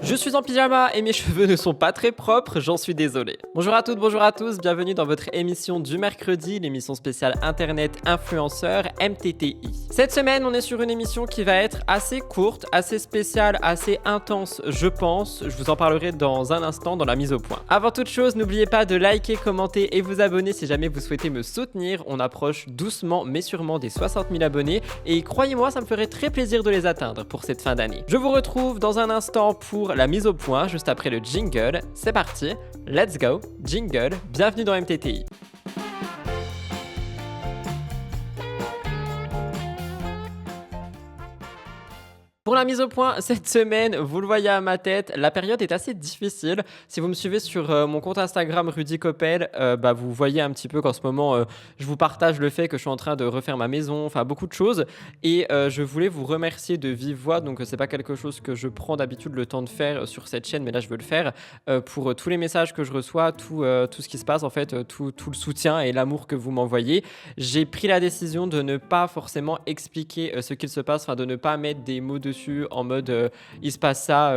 Je suis en pyjama et mes cheveux ne sont pas très propres, j'en suis désolé. Bonjour à toutes, bonjour à tous, bienvenue dans votre émission du mercredi, l'émission spéciale Internet Influenceur MTTI. Cette semaine, on est sur une émission qui va être assez courte, assez spéciale, assez intense, je pense. Je vous en parlerai dans un instant dans la mise au point. Avant toute chose, n'oubliez pas de liker, commenter et vous abonner si jamais vous souhaitez me soutenir. On approche doucement mais sûrement des 60 000 abonnés et croyez-moi, ça me ferait très plaisir de les atteindre pour cette fin d'année. Je vous retrouve dans un instant pour la mise au point, juste après le jingle. C'est parti, let's go, jingle, bienvenue dans MTTI. Pour la mise au point, cette semaine, vous le voyez à ma tête, la période est assez difficile. Si vous me suivez sur mon compte Instagram Rudy Coppel, vous voyez un petit peu qu'en ce moment, je vous partage le fait que je suis en train de refaire ma maison, enfin beaucoup de choses. Et je voulais vous remercier de vive voix, donc c'est pas quelque chose que je prends d'habitude le temps de faire sur cette chaîne, mais là je veux le faire pour tous les messages que je reçois, tout ce qui se passe en fait, tout le soutien et l'amour que vous m'envoyez. J'ai pris la décision de ne pas forcément expliquer ce qu'il se passe, enfin de ne pas mettre des mots dessus en mode il se passe ça,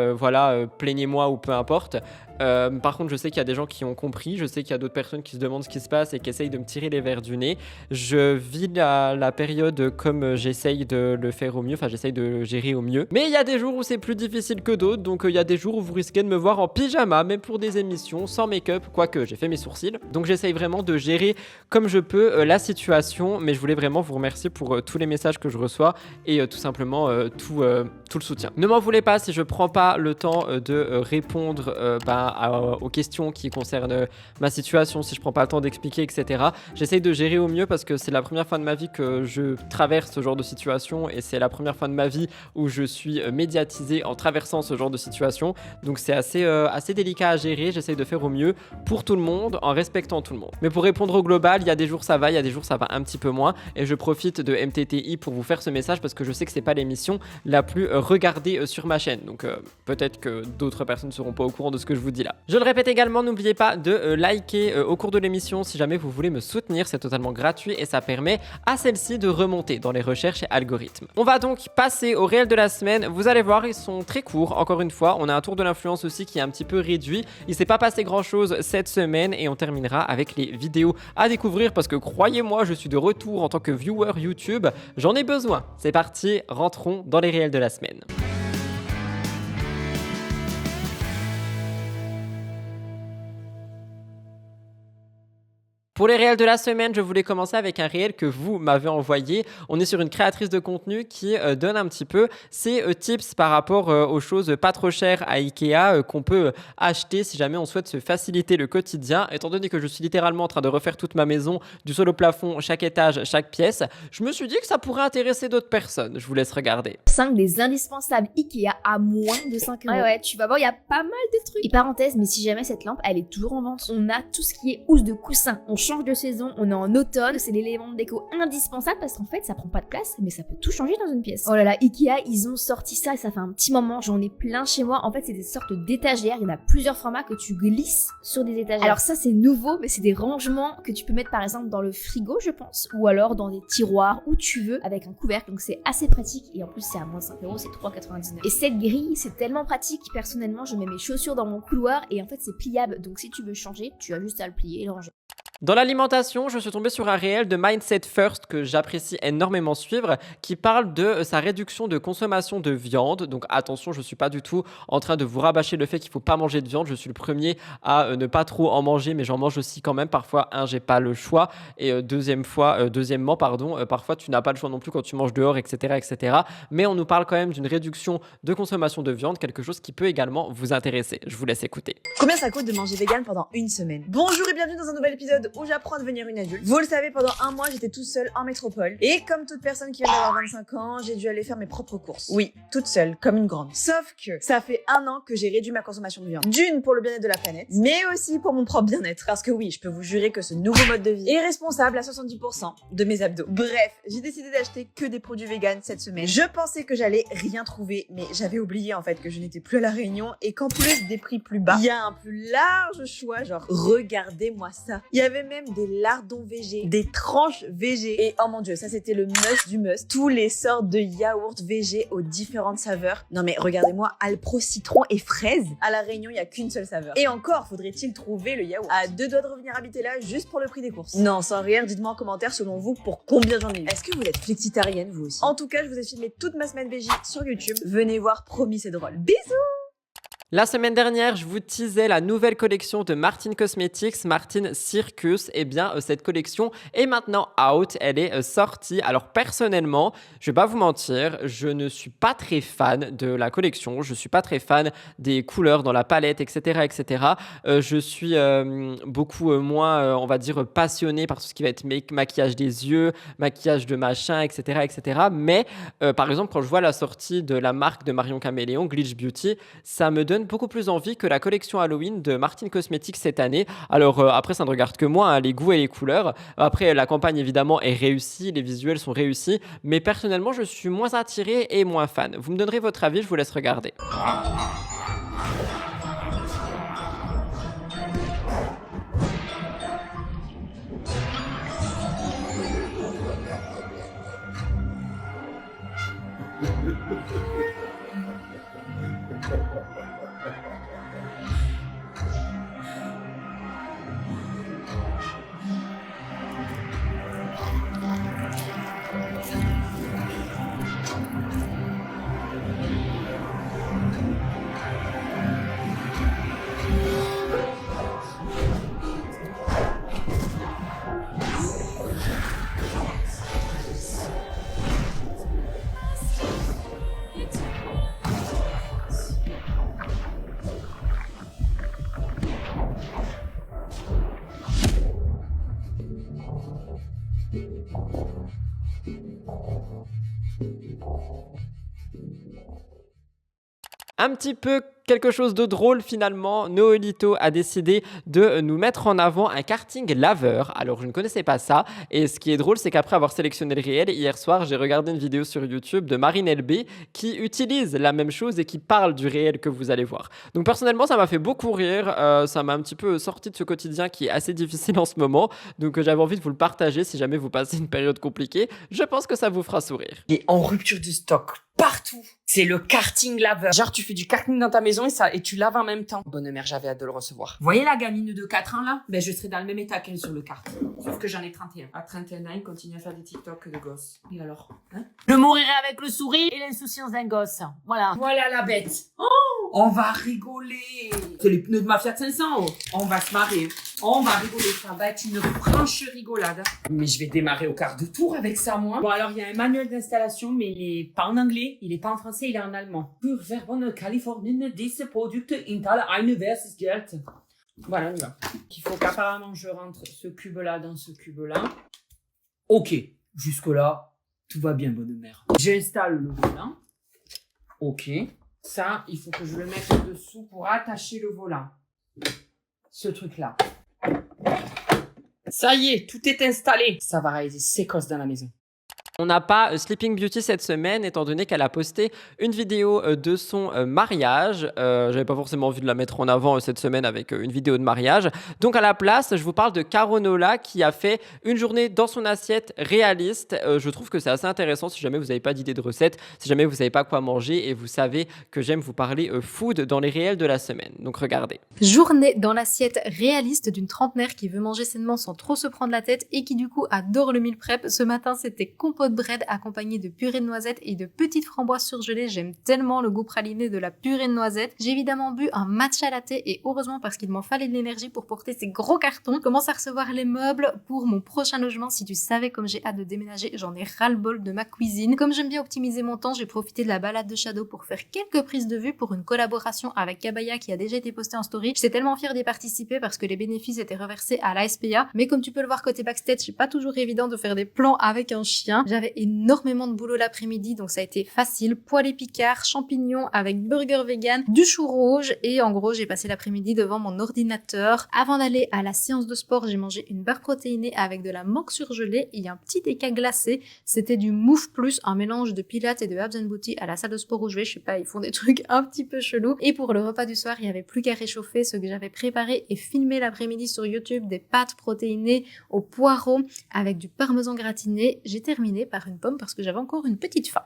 plaignez-moi ou peu importe. Par contre, je sais qu'il y a des gens qui ont compris, je sais qu'il y a d'autres personnes qui se demandent ce qui se passe et qui essayent de me tirer les vers du nez. Je vis la période comme j'essaye de le faire au mieux, enfin j'essaye de gérer au mieux. Mais il y a des jours où c'est plus difficile que d'autres, donc il y a des jours où vous risquez de me voir en pyjama, même pour des émissions, sans make-up, quoique j'ai fait mes sourcils. Donc j'essaye vraiment de gérer comme je peux la situation, mais je voulais vraiment vous remercier pour tous les messages que je reçois et tout simplement tout le soutien. Ne m'en voulez pas si je prends pas le temps de répondre aux questions qui concernent ma situation, si je prends pas le temps d'expliquer, etc. J'essaye de gérer au mieux parce que c'est la première fois de ma vie que je traverse ce genre de situation et c'est la première fois de ma vie où je suis médiatisé en traversant ce genre de situation. Donc c'est assez délicat à gérer, j'essaye de faire au mieux pour tout le monde en respectant tout le monde. Mais pour répondre au global, il y a des jours ça va, il y a des jours ça va un petit peu moins et je profite de MTTI pour vous faire ce message parce que je sais que c'est pas l'émission la plus regardée sur ma chaîne. Donc peut-être que d'autres personnes ne seront pas au courant de ce que je vous dis là. Je le répète également, n'oubliez pas de liker au cours de l'émission si jamais vous voulez me soutenir, c'est totalement gratuit et ça permet à celle-ci de remonter dans les recherches et algorithmes. On va donc passer au réel de la semaine. Vous allez voir, ils sont très courts. Encore une fois, on a un tour de l'influence aussi qui est un petit peu réduit. Il s'est pas passé grand-chose cette semaine et on terminera avec les vidéos à découvrir parce que croyez-moi, je suis de retour en tant que viewer YouTube. J'en ai besoin. C'est parti, rentrons dans les réels de la semaine. Pour les réels de la semaine, je voulais commencer avec un réel que vous m'avez envoyé. On est sur une créatrice de contenu qui donne un petit peu ses tips par rapport aux choses pas trop chères à Ikea qu'on peut acheter si jamais on souhaite se faciliter le quotidien. Étant donné que je suis littéralement en train de refaire toute ma maison, du sol au plafond, chaque étage, chaque pièce, je me suis dit que ça pourrait intéresser d'autres personnes. Je vous laisse regarder. 5 des indispensables Ikea à moins de 5 €. Ouais, tu vas voir, il y a pas mal de trucs. Et parenthèse, mais si jamais cette lampe, elle est toujours en vente. On a tout ce qui est housse de coussin. On change de saison, on est en automne, c'est l'élément de déco indispensable parce qu'en fait ça prend pas de place mais ça peut tout changer dans une pièce. Oh là là, Ikea, ils ont sorti ça et ça fait un petit moment, j'en ai plein chez moi. En fait c'est des sortes d'étagères, il y en a plusieurs formats que tu glisses sur des étagères. Alors ça c'est nouveau, mais c'est des rangements que tu peux mettre par exemple dans le frigo je pense, ou alors dans des tiroirs où tu veux avec un couvercle, donc c'est assez pratique et en plus c'est à moins de 5 €, c'est 3,99 €. Et cette grille c'est tellement pratique, personnellement je mets mes chaussures dans mon couloir et en fait c'est pliable, donc si tu veux changer, tu as juste à le plier et le ranger. Dans l'alimentation, je suis tombé sur un réel de Mindset First que j'apprécie énormément suivre, qui parle de sa réduction de consommation de viande. Donc attention, je ne suis pas du tout en train de vous rabâcher le fait qu'il ne faut pas manger de viande. Je suis le premier à ne pas trop en manger, mais j'en mange aussi quand même. Parfois, j'ai pas le choix. Et deuxièmement, parfois tu n'as pas le choix non plus quand tu manges dehors, etc., etc. Mais on nous parle quand même d'une réduction de consommation de viande, quelque chose qui peut également vous intéresser. Je vous laisse écouter. Combien ça coûte de manger vegan pendant une semaine? Bonjour et bienvenue dans un nouvel épisode où j'apprends à devenir une adulte. Vous le savez, pendant un mois, j'étais toute seule en métropole. Et comme toute personne qui vient d'avoir 25 ans, j'ai dû aller faire mes propres courses. Oui, toute seule, comme une grande. Sauf que ça fait un an que j'ai réduit ma consommation de viande. D'une, pour le bien-être de la planète, mais aussi pour mon propre bien-être. Parce que oui, je peux vous jurer que ce nouveau mode de vie est responsable à 70% de mes abdos. Bref, j'ai décidé d'acheter que des produits véganes cette semaine. Je pensais que j'allais rien trouver, mais j'avais oublié en fait que je n'étais plus à La Réunion et qu'en plus des prix plus bas, il y a un plus large choix. Genre, regardez-moi ça. Il y avait même même des lardons végé, des tranches végé. Et oh mon dieu, ça c'était le must du must. Tous les sortes de yaourts végé aux différentes saveurs. Non mais regardez-moi, Alpro citron et fraise. À La Réunion, il n'y a qu'une seule saveur. Et encore, faudrait-il trouver le yaourt. À 2 doigts de revenir habiter là juste pour le prix des courses. Non, sans rire, dites-moi en commentaire selon vous pour combien j'en ai eu. Est-ce que vous êtes flexitarienne vous aussi? En tout cas, je vous ai filmé toute ma semaine végé sur YouTube. Venez voir, promis c'est drôle. Bisous! La semaine dernière, je vous teasais la nouvelle collection de Martin Cosmetics, Martin Circus. Eh bien, cette collection est maintenant out, elle est sortie. Alors personnellement, je vais pas vous mentir, je ne suis pas très fan de la collection, je suis pas très fan des couleurs dans la palette, etc., etc. Je suis beaucoup moins, on va dire, passionné par tout ce qui va être maquillage des yeux, maquillage de machin, etc., etc. Mais par exemple, quand je vois la sortie de la marque de Marion Caméléon, Glitch Beauty, ça me donne beaucoup plus envie que la collection Halloween de Martin Cosmetics cette année. Alors après, ça ne regarde que moi, hein, les goûts et les couleurs. Après, la campagne évidemment est réussie, les visuels sont réussis, mais personnellement, je suis moins attiré et moins fan. Vous me donnerez votre avis, je vous laisse regarder. Un petit peu quelque chose de drôle finalement, Noelito a décidé de nous mettre en avant un karting laveur. Alors je ne connaissais pas ça et ce qui est drôle c'est qu'après avoir sélectionné le réel, hier soir j'ai regardé une vidéo sur YouTube de Marine LB qui utilise la même chose et qui parle du réel que vous allez voir. Donc personnellement ça m'a fait beaucoup rire, ça m'a un petit peu sorti de ce quotidien qui est assez difficile en ce moment. Donc j'avais envie de vous le partager si jamais vous passez une période compliquée. Je pense que ça vous fera sourire. Il est en rupture de stock partout. C'est le karting laveur. Genre, tu fais du karting dans ta maison et tu laves en même temps. Bonne mère, j'avais hâte de le recevoir. Vous voyez la gamine de 4 ans là? Ben, je serai dans le même état qu'elle sur le kart. Sauf que j'en ai 31. À 31 ans, il continue à faire des TikTok de gosse. Et alors? Hein? Je mourirai avec le sourire et l'insouciance d'un gosse. Voilà. Voilà la bête. Oh, on va rigoler. C'est les pneus de ma Fiat 500. Oh. On va se marrer. On va rigoler. Ça va être une franche rigolade. Mais je vais démarrer au quart de tour avec ça, moi. Bon, alors, il y a un manuel d'installation, mais il est pas en anglais, il est pas en français, il est en allemand. Für Werbung Kalifornien, diese Produkte in Tal Universes Geld. Voilà, on y va. Il faut qu'apparemment je rentre ce cube-là dans ce cube-là. Ok, jusque-là, tout va bien, bonne mère. J'installe le volant. Ok. Ça, il faut que je le mette dessous pour attacher le volant. Ce truc-là. Ça y est, tout est installé. Ça va réaliser séquence dans la maison. On n'a pas Sleeping Beauty cette semaine, étant donné qu'elle a posté une vidéo de son mariage. J'avais pas forcément envie de la mettre en avant cette semaine avec une vidéo de mariage. Donc à la place, je vous parle de Caronola qui a fait une journée dans son assiette réaliste. Je trouve que c'est assez intéressant si jamais vous n'avez pas d'idée de recette, si jamais vous savez pas quoi manger et vous savez que j'aime vous parler food dans les réels de la semaine. Donc regardez. Journée dans l'assiette réaliste d'une trentenaire qui veut manger sainement sans trop se prendre la tête et qui du coup adore le meal prep. Ce matin, c'était compote bread accompagné de purée de noisettes et de petites framboises surgelées. J'aime tellement le goût praliné de la purée de noisettes. J'ai évidemment bu un matcha latte et heureusement parce qu'il m'en fallait de l'énergie pour porter ces gros cartons. Je commence à recevoir les meubles pour mon prochain logement. Si tu savais comme j'ai hâte de déménager, j'en ai ras-le-bol de ma cuisine. Comme j'aime bien optimiser mon temps, j'ai profité de la balade de Shadow pour faire quelques prises de vue pour une collaboration avec Kabaya qui a déjà été postée en story. J'étais tellement fière d'y participer parce que les bénéfices étaient reversés à la SPA. Mais comme tu peux le voir côté backstage, c'est pas toujours évident de faire des plans avec un chien. j'avais énormément de boulot l'après-midi, donc ça a été facile. Poêlée Picard, champignons avec burger vegan, du chou rouge, et en gros j'ai passé l'après-midi devant mon ordinateur. Avant d'aller à la séance de sport, j'ai mangé une barre protéinée avec de la mangue surgelée et un petit déca glacé. C'était du Mouf Plus, un mélange de pilates et de Abs and Booty à la salle de sport où je vais. Je sais pas, ils font des trucs un petit peu chelous. Et pour le repas du soir, il y avait plus qu'à réchauffer ce que j'avais préparé et filmé l'après-midi sur YouTube, des pâtes protéinées au poireau avec du parmesan gratiné. J'ai terminé par une pomme parce que j'avais encore une petite faim.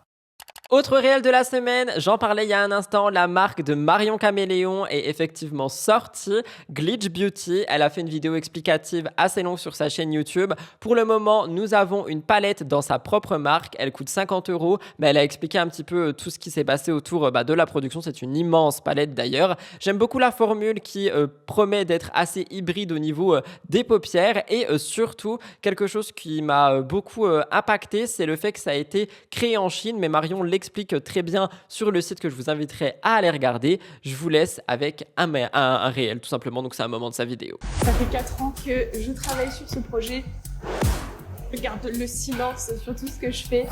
Autre réel de la semaine, j'en parlais il y a un instant, la marque de Marion Caméléon est effectivement sortie, Glitch Beauty. Elle a fait une vidéo explicative assez longue sur sa chaîne YouTube. Pour le moment, nous avons une palette dans sa propre marque. Elle coûte 50 €, mais elle a expliqué un petit peu tout ce qui s'est passé autour de la production. C'est une immense palette d'ailleurs. J'aime beaucoup la formule qui promet d'être assez hybride au niveau des paupières et surtout, quelque chose qui m'a beaucoup impacté, c'est le fait que ça a été créé en Chine, mais Marion l'explique très bien sur le site que je vous inviterai à aller regarder. Je vous laisse avec un réel tout simplement, donc c'est un moment de sa vidéo. Ça fait 4 ans que je travaille sur ce projet. Je garde le silence sur tout ce que je fais.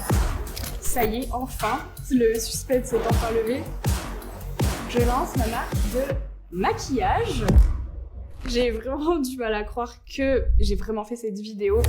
Ça y est, enfin, le suspense est enfin levé. Je lance ma marque de maquillage. J'ai vraiment du mal à croire que j'ai vraiment fait cette vidéo.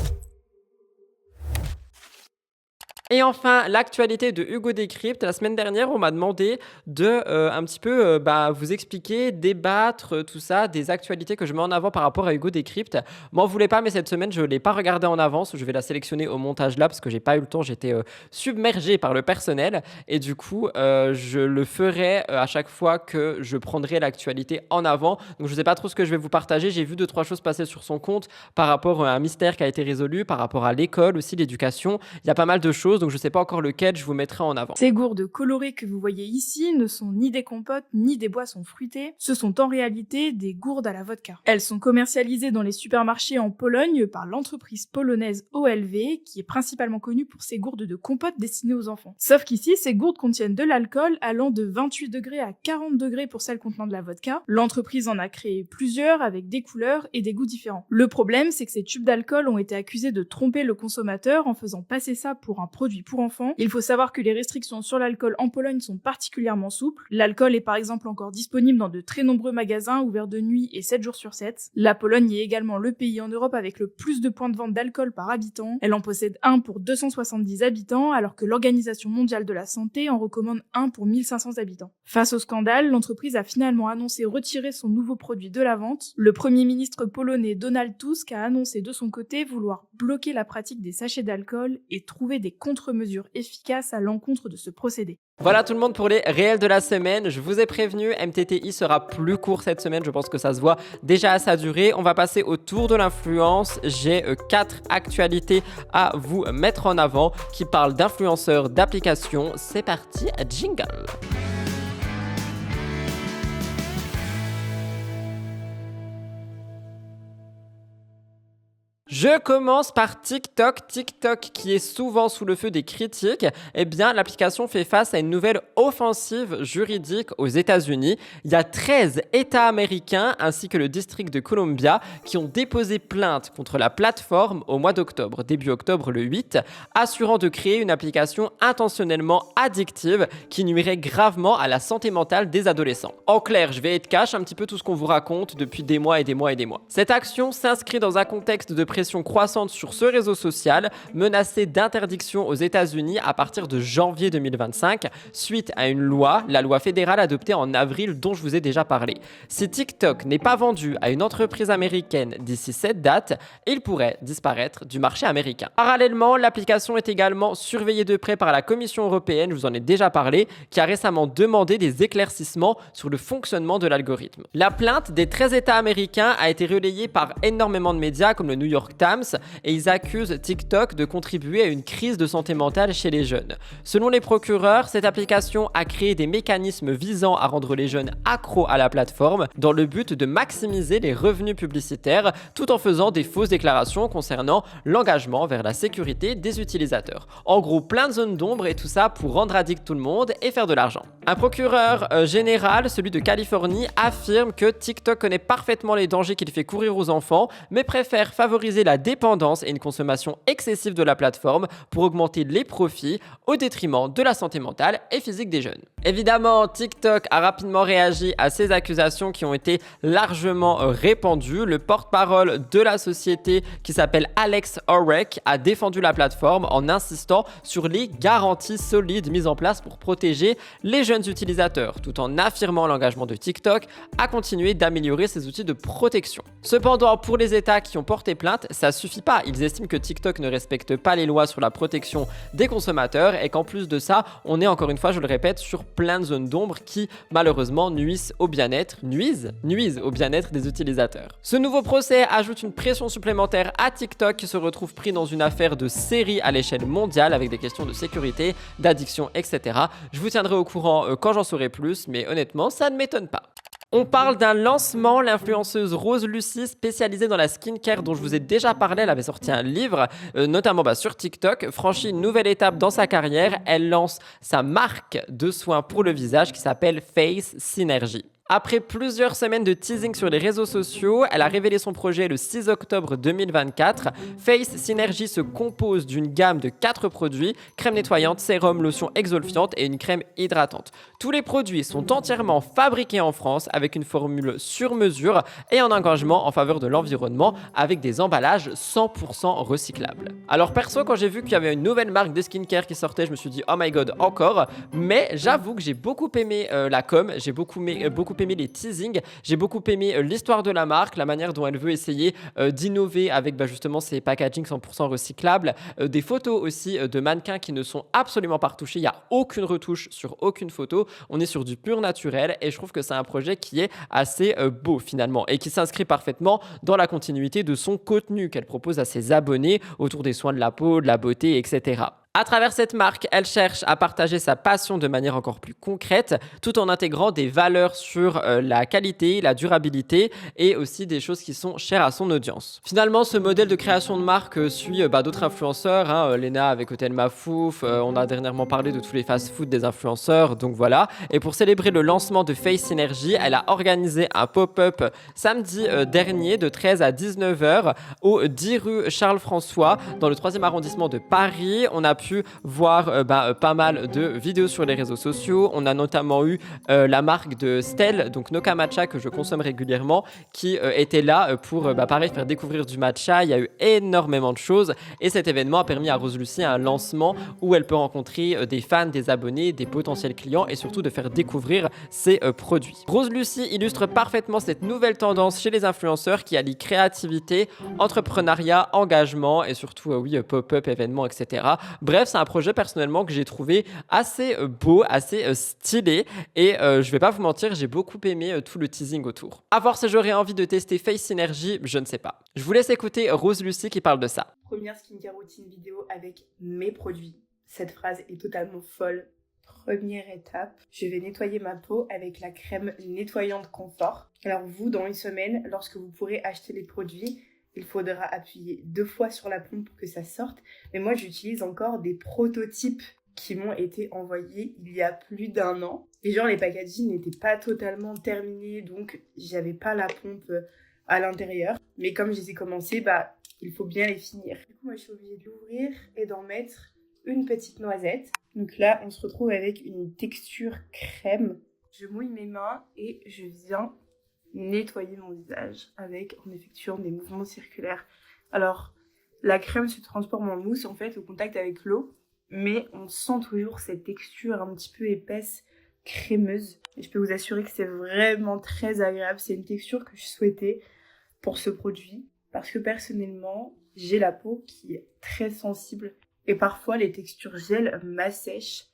Et enfin, l'actualité de Hugo Décrypte. La semaine dernière, on m'a demandé de un petit peu vous expliquer, débattre, tout ça, des actualités que je mets en avant par rapport à Hugo Décrypte. M'en voulez pas, mais cette semaine, je ne l'ai pas regardée en avance. Je vais la sélectionner au montage là parce que j'ai pas eu le temps. J'étais submergé par le personnel. Et du coup, je le ferai à chaque fois que je prendrai l'actualité en avant. Donc, je ne sais pas trop ce que je vais vous partager. J'ai vu 2-3 choses passer sur son compte par rapport à un mystère qui a été résolu, par rapport à l'école aussi, l'éducation. Il y a pas mal de choses. Donc je ne sais pas encore lequel je vous mettrai en avant. Ces gourdes colorées que vous voyez ici ne sont ni des compotes ni des boissons fruitées, ce sont en réalité des gourdes à la vodka. Elles sont commercialisées dans les supermarchés en Pologne par l'entreprise polonaise OLW, qui est principalement connue pour ses gourdes de compote destinées aux enfants. Sauf qu'ici, ces gourdes contiennent de l'alcool allant de 28 degrés à 40 degrés pour celles contenant de la vodka. L'entreprise en a créé plusieurs avec des couleurs et des goûts différents. Le problème, c'est que ces tubes d'alcool ont été accusés de tromper le consommateur en faisant passer ça pour un produit pour enfants. Il faut savoir que les restrictions sur l'alcool en Pologne sont particulièrement souples. L'alcool est par exemple encore disponible dans de très nombreux magasins ouverts de nuit et 7 jours sur 7. La Pologne est également le pays en Europe avec le plus de points de vente d'alcool par habitant. Elle en possède un pour 270 habitants alors que l'Organisation mondiale de la santé en recommande un pour 1500 habitants. Face au scandale, l'entreprise a finalement annoncé retirer son nouveau produit de la vente. Le premier ministre polonais Donald Tusk a annoncé de son côté vouloir bloquer la pratique des sachets d'alcool et trouver des contre-mesures efficaces à l'encontre de ce procédé. Voilà tout le monde pour les réels de la semaine. Je vous ai prévenu, MTTI sera plus court cette semaine. Je pense que ça se voit déjà à sa durée. On va passer au tour de l'influence. J'ai 4 actualités à vous mettre en avant qui parlent d'influenceurs, d'applications. C'est parti, jingle. Je commence par TikTok. TikTok qui est souvent sous le feu des critiques. Eh bien, l'application fait face à une nouvelle offensive juridique aux États-Unis. Il y a 13 États américains ainsi que le district de Columbia qui ont déposé plainte contre la plateforme au mois d'octobre, début octobre le 8, assurant de créer une application intentionnellement addictive qui nuirait gravement à la santé mentale des adolescents. En clair, je vais être cash un petit peu tout ce qu'on vous raconte depuis des mois et des mois et des mois. Cette action s'inscrit dans un contexte de pression croissante sur ce réseau social, menacé d'interdiction aux États-Unis à partir de janvier 2025, suite à une loi, la loi fédérale adoptée en avril dont je vous ai déjà parlé. Si TikTok n'est pas vendu à une entreprise américaine d'ici cette date, il pourrait disparaître du marché américain. Parallèlement, l'application est également surveillée de près par la Commission européenne, je vous en ai déjà parlé, qui a récemment demandé des éclaircissements sur le fonctionnement de l'algorithme. La plainte des 13 États américains a été relayée par énormément de médias comme le New York Times et ils accusent TikTok de contribuer à une crise de santé mentale chez les jeunes. Selon les procureurs, cette application a créé des mécanismes visant à rendre les jeunes accros à la plateforme dans le but de maximiser les revenus publicitaires tout en faisant des fausses déclarations concernant l'engagement vers la sécurité des utilisateurs. En gros, plein de zones d'ombre et tout ça pour rendre addict tout le monde et faire de l'argent. Un procureur général, celui de Californie, affirme que TikTok connaît parfaitement les dangers qu'il fait courir aux enfants mais préfère favoriser favoriser la dépendance et une consommation excessive de la plateforme pour augmenter les profits au détriment de la santé mentale et physique des jeunes. Évidemment, TikTok a rapidement réagi à ces accusations qui ont été largement répandues. Le porte-parole de la société qui s'appelle Alex Orek a défendu la plateforme en insistant sur les garanties solides mises en place pour protéger les jeunes utilisateurs, tout en affirmant l'engagement de TikTok à continuer d'améliorer ses outils de protection. Cependant, pour les États qui ont porté plainte, ça suffit pas. Ils estiment que TikTok ne respecte pas les lois sur la protection des consommateurs et qu'en plus de ça, on est encore une fois, je le répète, sur plein de zones d'ombre qui malheureusement nuisent au bien-être des utilisateurs. Ce nouveau procès ajoute une pression supplémentaire à TikTok qui se retrouve pris dans une affaire de série à l'échelle mondiale avec des questions de sécurité, d'addiction, etc. Je vous tiendrai au courant quand j'en saurai plus, mais honnêtement, ça ne m'étonne pas. On parle d'un lancement, l'influenceuse Rose Lucie, spécialisée dans la skincare dont je vous ai déjà parlé, elle avait sorti un livre, notamment sur TikTok, franchit une nouvelle étape dans sa carrière, elle lance sa marque de soins pour le visage qui s'appelle Face Synergy. Après plusieurs semaines de teasing sur les réseaux sociaux, elle a révélé son projet le 6 octobre 2024. Face Synergy se compose d'une gamme de 4 produits, crème nettoyante, sérum, lotion exfoliante et une crème hydratante. Tous les produits sont entièrement fabriqués en France avec une formule sur mesure et un engagement en faveur de l'environnement avec des emballages 100% recyclables. Alors perso, quand j'ai vu qu'il y avait une nouvelle marque de skincare qui sortait, je me suis dit oh my god encore, mais j'avoue que j'ai beaucoup aimé la com, j'ai beaucoup aimé les teasings, j'ai beaucoup aimé l'histoire de la marque, la manière dont elle veut essayer d'innover avec justement ses packaging 100% recyclables, des photos aussi de mannequins qui ne sont absolument pas retouchés, il n'y a aucune retouche sur aucune photo, on est sur du pur naturel et je trouve que c'est un projet qui est assez beau finalement et qui s'inscrit parfaitement dans la continuité de son contenu qu'elle propose à ses abonnés autour des soins de la peau, de la beauté, etc. À travers cette marque, elle cherche à partager sa passion de manière encore plus concrète, tout en intégrant des valeurs sur la qualité, la durabilité et aussi des choses qui sont chères à son audience. Finalement, ce modèle de création de marque suit d'autres influenceurs, Lena avec Hôtel Mafouf, on a dernièrement parlé de tous les fast-food des influenceurs, donc voilà. Et pour célébrer le lancement de Face Synergy, elle a organisé un pop-up samedi dernier de 13 à 19h au 10 rue Charles-François dans le 3e arrondissement de Paris. On a pu voir pas mal de vidéos sur les réseaux sociaux. On a notamment eu la marque de Stell, donc Noka Matcha que je consomme régulièrement, qui était là pour pareil faire découvrir du matcha. Il y a eu énormément de choses et cet événement a permis à Rose Lucie un lancement où elle peut rencontrer des fans, des abonnés, des potentiels clients et surtout de faire découvrir ses produits. Rose Lucie illustre parfaitement cette nouvelle tendance chez les influenceurs qui allie créativité, entrepreneuriat, engagement et surtout pop-up, événements, etc. Bref, c'est un projet personnellement que j'ai trouvé assez beau, assez stylé et je vais pas vous mentir, j'ai beaucoup aimé tout le teasing autour. À voir si j'aurais envie de tester Face Synergy, je ne sais pas. Je vous laisse écouter Rose Lucie qui parle de ça. Première skincare routine vidéo avec mes produits. Cette phrase est totalement folle. Première étape, je vais nettoyer ma peau avec la crème nettoyante Confort. Alors vous, dans une semaine, lorsque vous pourrez acheter les produits, il faudra appuyer 2 fois sur la pompe pour que ça sorte. Mais moi, j'utilise encore des prototypes qui m'ont été envoyés il y a plus d'1 an. Et les packaging n'étaient pas totalement terminés, donc j'avais pas la pompe à l'intérieur. Mais comme je les ai commencés, il faut bien les finir. Du coup, moi, je suis obligée de l'ouvrir et d'en mettre une petite noisette. Donc là, on se retrouve avec une texture crème. Je mouille mes mains et je viens nettoyer mon visage en effectuant des mouvements circulaires. Alors, la crème se transforme en mousse en fait au contact avec l'eau, mais on sent toujours cette texture un petit peu épaisse, crémeuse. Et je peux vous assurer que c'est vraiment très agréable. C'est une texture que je souhaitais pour ce produit parce que personnellement, j'ai la peau qui est très sensible et parfois les textures gel m'assèchent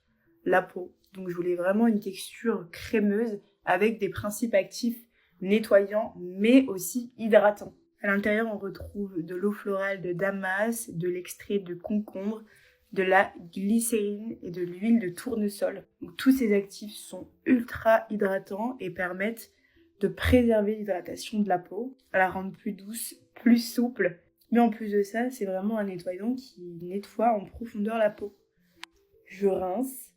la peau. Donc je voulais vraiment une texture crémeuse avec des principes actifs nettoyant mais aussi hydratant. À l'intérieur, on retrouve de l'eau florale de damas, de l'extrait de concombre, de la glycérine et de l'huile de tournesol. Donc, tous ces actifs sont ultra hydratants et permettent de préserver l'hydratation de la peau, à la rendre plus douce, plus souple. Mais en plus de ça, c'est vraiment un nettoyant qui nettoie en profondeur la peau. Je rince.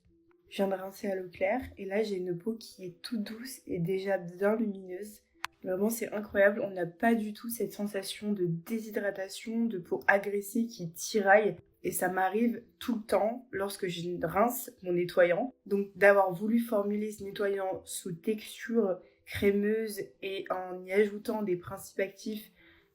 Je viens de rincer à l'eau claire et là j'ai une peau qui est toute douce et déjà bien lumineuse. Vraiment, c'est incroyable. On n'a pas du tout cette sensation de déshydratation, de peau agressée qui tiraille. Et ça m'arrive tout le temps lorsque je rince mon nettoyant. Donc d'avoir voulu formuler ce nettoyant sous texture crémeuse et en y ajoutant des principes actifs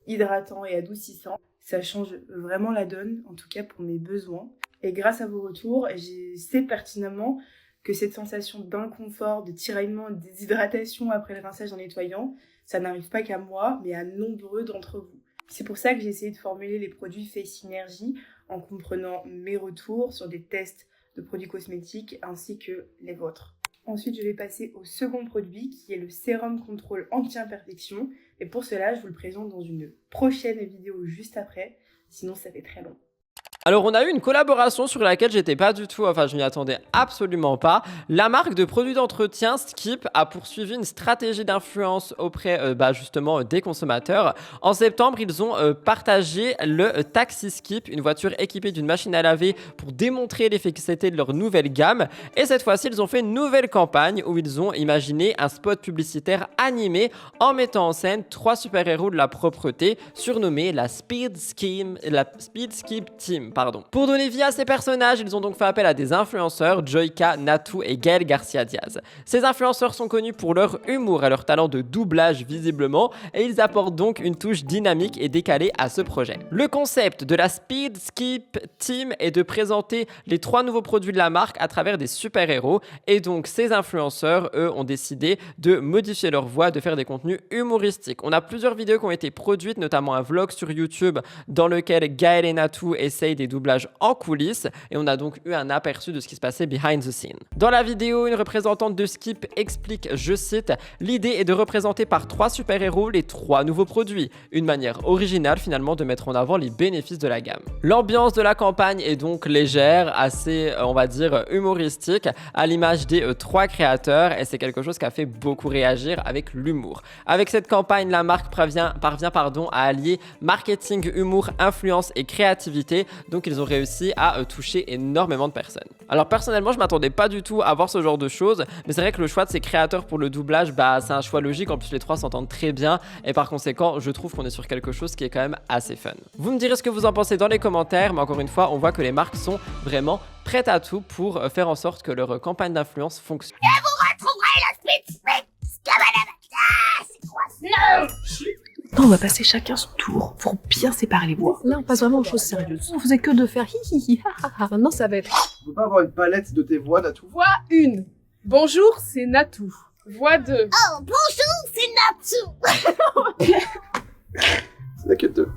hydratants et adoucissants, ça change vraiment la donne, en tout cas pour mes besoins. Et grâce à vos retours, je sais pertinemment que cette sensation d'inconfort, de tiraillement, de déshydratation après le rinçage en nettoyant, ça n'arrive pas qu'à moi, mais à nombreux d'entre vous. C'est pour ça que j'ai essayé de formuler les produits Face Synergy en comprenant mes retours sur des tests de produits cosmétiques ainsi que les vôtres. Ensuite, je vais passer au second produit qui est le sérum contrôle anti-imperfection. Et pour cela, je vous le présente dans une prochaine vidéo juste après, sinon ça fait très long. Alors on a eu une collaboration sur laquelle j'étais pas du tout, enfin je m'y attendais absolument pas. La marque de produits d'entretien Skip a poursuivi une stratégie d'influence auprès justement des consommateurs. En septembre, ils ont partagé le Taxi Skip, une voiture équipée d'une machine à laver pour démontrer l'efficacité de leur nouvelle gamme. Et cette fois-ci, ils ont fait une nouvelle campagne où ils ont imaginé un spot publicitaire animé en mettant en scène 3 super-héros de la propreté surnommés la Speed Skip Team. Pour donner vie à ces personnages, ils ont donc fait appel à des influenceurs, Joyka, Natu et Gaël Garcia Diaz. Ces influenceurs sont connus pour leur humour et leur talent de doublage visiblement, et ils apportent donc une touche dynamique et décalée à ce projet. Le concept de la Speed Skip Team est de présenter les 3 nouveaux produits de la marque à travers des super-héros, et donc ces influenceurs, eux, ont décidé de modifier leur voix, de faire des contenus humoristiques. On a plusieurs vidéos qui ont été produites, notamment un vlog sur YouTube dans lequel Gaël et Natu essayent des doublages en coulisses, et on a donc eu un aperçu de ce qui se passait behind the scene. Dans la vidéo, une représentante de Skip explique, je cite, « L'idée est de représenter par 3 super-héros les 3 nouveaux produits, une manière originale finalement de mettre en avant les bénéfices de la gamme. » L'ambiance de la campagne est donc légère, assez, on va dire, humoristique, à l'image des 3 créateurs, et c'est quelque chose qui a fait beaucoup réagir avec l'humour. Avec cette campagne, la marque parvient à allier marketing, humour, influence et créativité. Donc ils ont réussi à toucher énormément de personnes. Alors personnellement, je m'attendais pas du tout à voir ce genre de choses, mais c'est vrai que le choix de ces créateurs pour le doublage, c'est un choix logique. En plus, les 3 s'entendent très bien, et par conséquent, je trouve qu'on est sur quelque chose qui est quand même assez fun. Vous me direz ce que vous en pensez dans les commentaires, mais encore une fois, on voit que les marques sont vraiment prêtes à tout pour faire en sorte que leur campagne d'influence fonctionne. Et vous retrouverez la Speed c'est quoi ça? Non, on va passer chacun son tour pour bien séparer les voix. Là, on passe vraiment aux choses sérieuses. On faisait que de faire hi hi hi ha ha ha. Maintenant, ça va être... On peut pas avoir une palette de tes voix, Natou? Voix 1. Bonjour, c'est Natou. Voix 2. Oh, bonjour, c'est Natou. C'est que 2.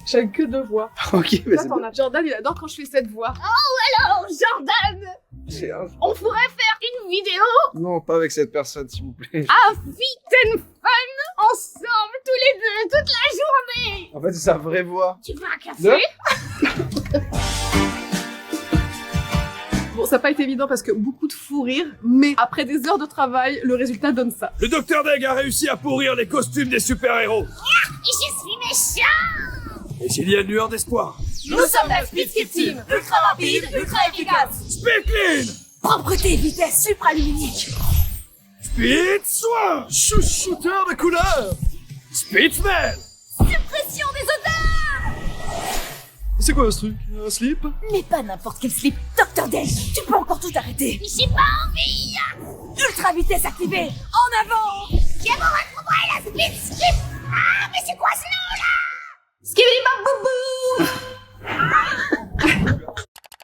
J'ai que 2 voix. Ok, mais Toi, c'est t'en as. Jordan, il adore quand je fais cette voix. Oh, alors, Jordan, bon. on pourrait faire une vidéo Non, pas avec cette personne, s'il vous plaît. à fit and fun ensemble, tous les deux, toute la journée. En fait, c'est sa vraie voix. Tu veux un café? Bon, ça n'a pas été évident parce que beaucoup de fou rire, mais après des heures de travail, le résultat donne ça. Le Dr Deg a réussi à pourrir les costumes des super-héros. Et je suis méchant. Et s'il y a une lueur d'espoir. Nous sommes la Speed Skip Team, ultra rapide, ultra efficace. Speed Clean. Propreté, vitesse, supraluminique. Speed Soin. Shooter de couleur. Speed Smell. Suppression des odeurs. C'est quoi ce truc? Un slip? Mais pas n'importe quel slip. Dr Deg, tu peux encore tout arrêter. J'ai pas envie. Ultra vitesse activée. En avant. Et vous retrouverez la Speed Skip. Ah, mais c'est quoi ce nom là?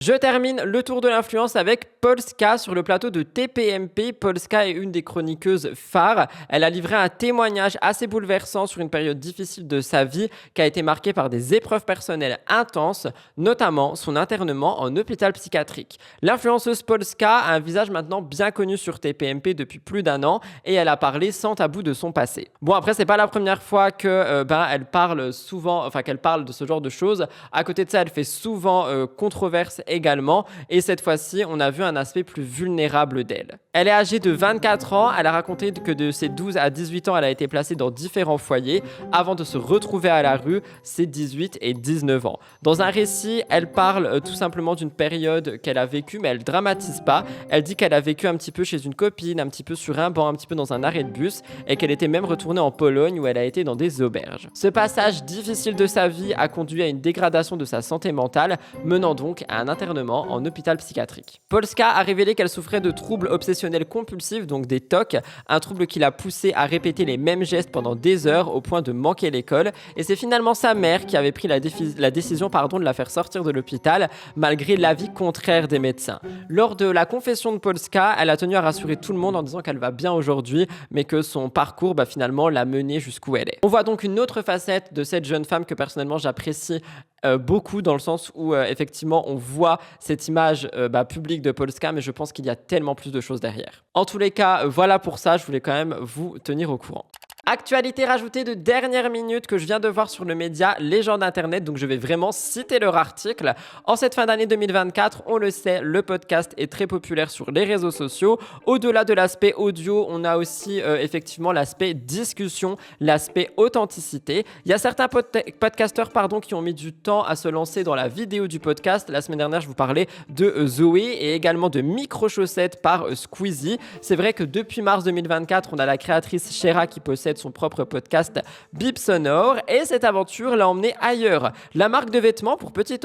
Je termine le tour de l'influence avec Polska sur le plateau de TPMP. Polska est une des chroniqueuses phares. Elle a livré un témoignage assez bouleversant sur une période difficile de sa vie qui a été marquée par des épreuves personnelles intenses, notamment son internement en hôpital psychiatrique. L'influenceuse Polska a un visage maintenant bien connu sur TPMP depuis plus d'1 an et elle a parlé sans tabou de son passé. Bon, après, c'est pas la première fois que elle parle souvent, qu'elle parle de ce genre de choses. À côté de ça, elle fait souvent controverse également, et cette fois-ci, on a vu un aspect plus vulnérable d'elle. Elle est âgée de 24 ans, elle a raconté que de ses 12 à 18 ans, elle a été placée dans différents foyers avant de se retrouver à la rue, ses 18 et 19 ans. Dans un récit, elle parle tout simplement d'une période qu'elle a vécue, mais elle dramatise pas. Elle dit qu'elle a vécu un petit peu chez une copine, un petit peu sur un banc, un petit peu dans un arrêt de bus, et qu'elle était même retournée en Pologne où elle a été dans des auberges. Ce passage difficile de sa vie a conduit à une dégradation de sa santé mentale, menant donc à un internement en hôpital psychiatrique. Polska a révélé qu'elle souffrait de troubles obsessionnels compulsifs, donc des TOC, un trouble qui l'a poussée à répéter les mêmes gestes pendant des heures au point de manquer l'école, et c'est finalement sa mère qui avait pris la décision de la faire sortir de l'hôpital malgré l'avis contraire des médecins. Lors de la confession de Polska, elle a tenu à rassurer tout le monde en disant qu'elle va bien aujourd'hui, mais que son parcours finalement l'a menée jusqu'où elle est. On voit donc une autre facette de cette jeune femme que personnellement j'apprécie beaucoup, dans le sens où effectivement on voit cette image publique de Polska, mais je pense qu'il y a tellement plus de choses derrière. En tous les cas, voilà pour ça, je voulais quand même vous tenir au courant. Actualité rajoutée de dernière minute que je viens de voir sur le média Les gens d'Internet, donc je vais vraiment citer leur article. En cette fin d'année 2024, on le sait, le podcast est très populaire sur les réseaux sociaux. Au-delà de l'aspect audio, on a aussi effectivement l'aspect discussion, l'aspect authenticité. Il y a certains podcasteurs qui ont mis du temps à se lancer dans la vidéo du podcast. La semaine dernière, je vous parlais de Zoé et également de Micro-chaussettes par Squeezie. C'est vrai que depuis mars 2024, on a la créatrice Shera qui possède son propre podcast Bip Sonore, et cette aventure l'a emmené ailleurs. La marque de vêtements pour petits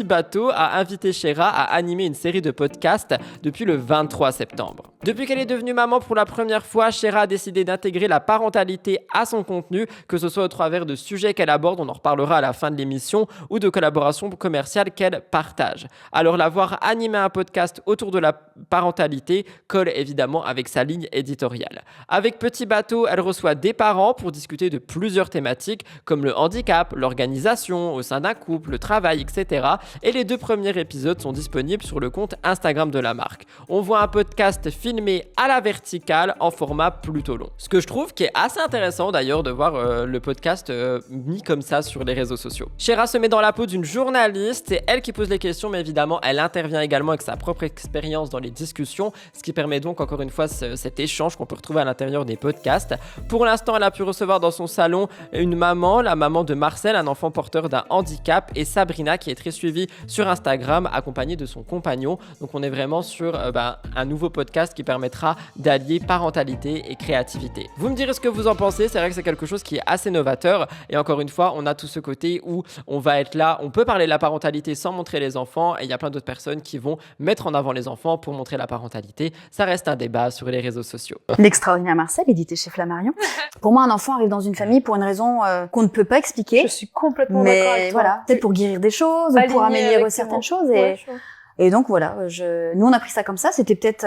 bateaux a invité Shera à animer une série de podcasts depuis le 23 septembre. Depuis qu'elle est devenue maman pour la première fois, Shera a décidé d'intégrer la parentalité à son contenu, que ce soit au travers de sujets qu'elle aborde, on en reparlera à la fin de l'émission, ou de collaborations commerciales qu'elle partage. Alors la voir animer un podcast autour de la parentalité colle évidemment avec sa ligne éditoriale. Avec Petit Bateau, elle reçoit des parents pour discuter de plusieurs thématiques comme le handicap, l'organisation au sein d'un couple, le travail, etc. Et les 2 premiers épisodes sont disponibles sur le compte Instagram de la marque. On voit un podcast filmé à la verticale en format plutôt long. Ce que je trouve qui est assez intéressant d'ailleurs de voir le podcast mis comme ça sur les réseaux sociaux. Shera se met dans la peau d'une journaliste, c'est elle qui pose les questions, mais évidemment elle intervient également avec sa propre expérience dans les discussions, ce qui permet donc encore une fois cet échange qu'on peut retrouver à l'intérieur des podcasts. Pour l'instant, elle a pu recevoir dans son salon une maman, la maman de Marcel, un enfant porteur d'un handicap, et Sabrina qui est très suivie sur Instagram, accompagnée de son compagnon. Donc on est vraiment sur un nouveau podcast qui permettra d'allier parentalité et créativité. Vous me direz ce que vous en pensez, c'est vrai que c'est quelque chose qui est assez novateur, et encore une fois, on a tout ce côté où on va être là, on peut parler de la parentalité sans montrer les enfants, et il y a plein d'autres personnes qui vont mettre en avant les enfants pour montrer la parentalité. Ça reste un débat sur les réseaux sociaux. L'extraordinaire Marcel, édité chez Flammarion. Pour moi, un enfant arrive dans une famille pour une raison qu'on ne peut pas expliquer. Je suis complètement d'accord avec toi. Voilà, peut-être pour guérir des choses, ou pour améliorer certaines choses. Et donc voilà, nous on a pris ça comme ça. C'était peut-être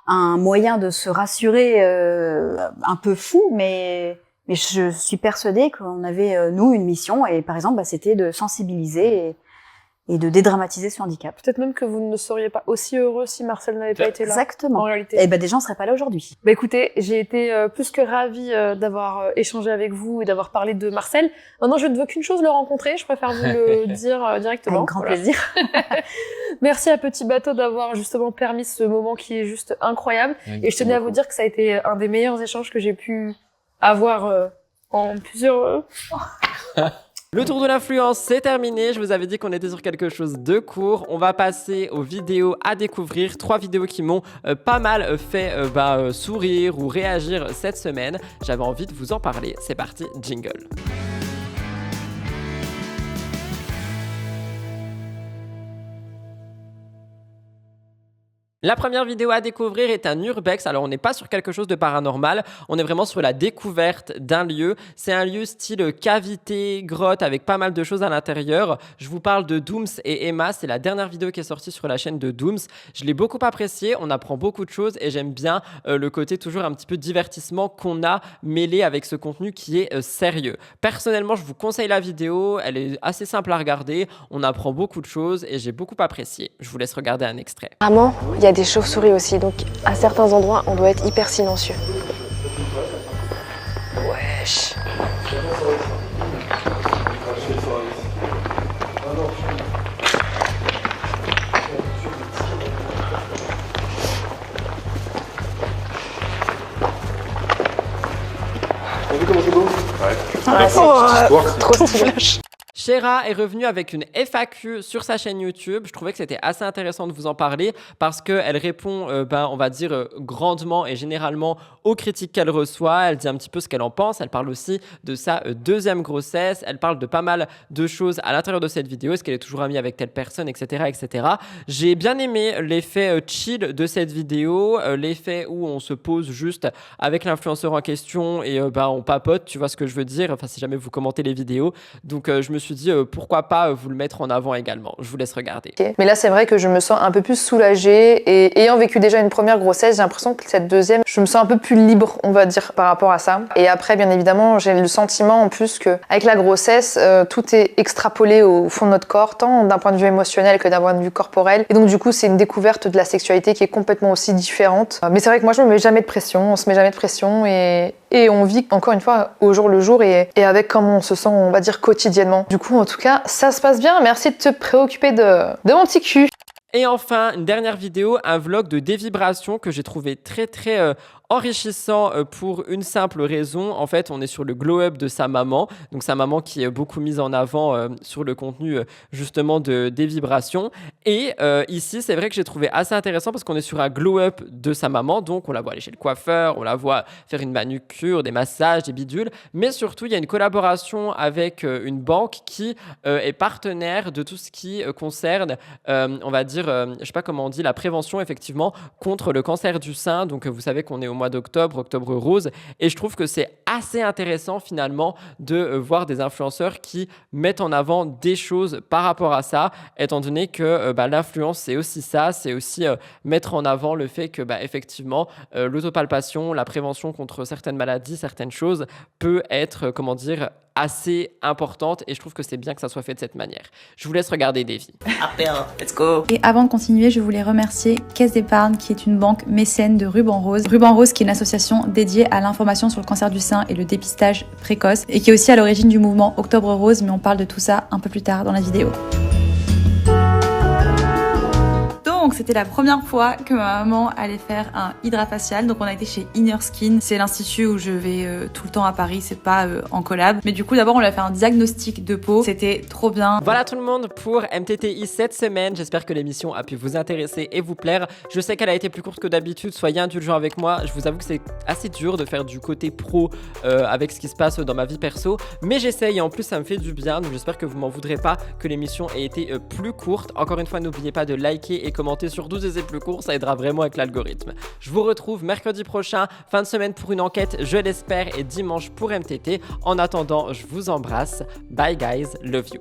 un moyen de se rassurer un peu fou, mais je suis persuadée qu'on avait, nous, une mission. Et par exemple, c'était de sensibiliser et de dédramatiser ce handicap. Peut-être même que vous ne seriez pas aussi heureux si Marcel n'avait pas été là. Exactement. En réalité. Et des gens ne seraient pas là aujourd'hui. Écoutez, j'ai été plus que ravie d'avoir échangé avec vous et d'avoir parlé de Marcel. Maintenant, je ne veux qu'une chose, le rencontrer. Je préfère vous le dire directement. Avec grand plaisir. Merci à Petit Bateau d'avoir justement permis ce moment qui est juste incroyable. Et je tenais à vous dire que ça a été un des meilleurs échanges que j'ai pu avoir en plusieurs... Le tour de l'influence, c'est terminé. Je vous avais dit qu'on était sur quelque chose de court. On va passer aux vidéos à découvrir. 3 vidéos qui m'ont pas mal fait sourire ou réagir cette semaine. J'avais envie de vous en parler. C'est parti, jingle. La première vidéo à découvrir est un urbex. Alors on n'est pas sur quelque chose de paranormal, on est vraiment sur la découverte d'un lieu. C'est un lieu style cavité, grotte avec pas mal de choses à l'intérieur. Je vous parle de Dooms et Emma, c'est la dernière vidéo qui est sortie sur la chaîne de Dooms. Je l'ai beaucoup apprécié, on apprend beaucoup de choses et j'aime bien le côté toujours un petit peu divertissement qu'on a mêlé avec ce contenu qui est sérieux. Personnellement, je vous conseille la vidéo, elle est assez simple à regarder, on apprend beaucoup de choses et j'ai beaucoup apprécié. Je vous laisse regarder un extrait. Maman, il y a des chauves-souris aussi, donc à certains endroits, on doit être hyper silencieux. Wesh. Trop stylé. Shera est revenue avec une FAQ sur sa chaîne YouTube. Je trouvais que c'était assez intéressant de vous en parler parce qu'elle répond, on va dire, grandement et généralement aux critiques qu'elle reçoit. Elle dit un petit peu ce qu'elle en pense. Elle parle aussi de sa deuxième grossesse. Elle parle de pas mal de choses à l'intérieur de cette vidéo. Est-ce qu'elle est toujours amie avec telle personne, etc. etc. J'ai bien aimé l'effet chill de cette vidéo, l'effet où on se pose juste avec l'influenceur en question et on papote, tu vois ce que je veux dire, enfin si jamais vous commentez les vidéos. Donc je me suis dit pourquoi pas vous le mettre en avant également. Je vous laisse regarder. Okay. Mais là c'est vrai que je me sens un peu plus soulagée et ayant vécu déjà une première grossesse, j'ai l'impression que cette deuxième, je me sens un peu plus libre, on va dire, par rapport à ça. Et après bien évidemment j'ai le sentiment en plus que avec la grossesse, tout est extrapolé au fond de notre corps, tant d'un point de vue émotionnel que d'un point de vue corporel. Et donc du coup c'est une découverte de la sexualité qui est complètement aussi différente. Mais c'est vrai que moi je me mets jamais de pression, on se met jamais de pression et on vit encore une fois au jour le jour et avec comment on se sent, on va dire, quotidiennement. Du coup, en tout cas, ça se passe bien. Merci de te préoccuper de mon petit cul. Et enfin, une dernière vidéo, un vlog de dévibration que j'ai trouvé très enrichissant pour une simple raison. En fait, on est sur le glow-up de sa maman. Donc sa maman qui est beaucoup mise en avant sur le contenu justement de dévibration. Et ici, c'est vrai que j'ai trouvé assez intéressant parce qu'on est sur un glow-up de sa maman. Donc on la voit aller chez le coiffeur, on la voit faire une manucure, des massages, des bidules. Mais surtout, il y a une collaboration avec une banque qui est partenaire de tout ce qui concerne, on va dire, je sais pas comment on dit, la prévention effectivement contre le cancer du sein. Donc vous savez qu'on est au mois d'octobre, octobre rose, et je trouve que c'est assez intéressant finalement de voir des influenceurs qui mettent en avant des choses par rapport à ça, étant donné que l'influence c'est aussi ça, c'est aussi mettre en avant le fait que effectivement l'autopalpation, la prévention contre certaines maladies, certaines choses peut être, comment dire, assez importante, et je trouve que c'est bien que ça soit fait de cette manière. Je vous laisse regarder Davy. Let's go. Et avant de continuer, je voulais remercier Caisse d'épargne, qui est une banque mécène de Ruban Rose. Ruban Rose qui est une association dédiée à l'information sur le cancer du sein et le dépistage précoce, et qui est aussi à l'origine du mouvement Octobre Rose, mais on parle de tout ça un peu plus tard dans la vidéo. Donc c'était la première fois que ma maman allait faire un hydrafacial. Donc on a été chez Inner Skin, c'est l'institut où je vais tout le temps à Paris, c'est pas en collab. Mais du coup d'abord on lui a fait un diagnostic de peau, c'était trop bien. Voilà tout le monde pour MTTI cette semaine, j'espère que l'émission a pu vous intéresser et vous plaire. Je sais qu'elle a été plus courte que d'habitude, soyez indulgents avec moi, je vous avoue que c'est assez dur de faire du côté pro avec ce qui se passe dans ma vie perso, mais j'essaye et en plus ça me fait du bien, donc j'espère que vous m'en voudrez pas que l'émission ait été plus courte. Encore une fois, n'oubliez pas de liker et commenter surtout si c'est plus court, ça aidera vraiment avec l'algorithme. Je vous retrouve mercredi prochain, fin de semaine pour une enquête, je l'espère, et dimanche pour MTT. En attendant, je vous embrasse. Bye guys, love you.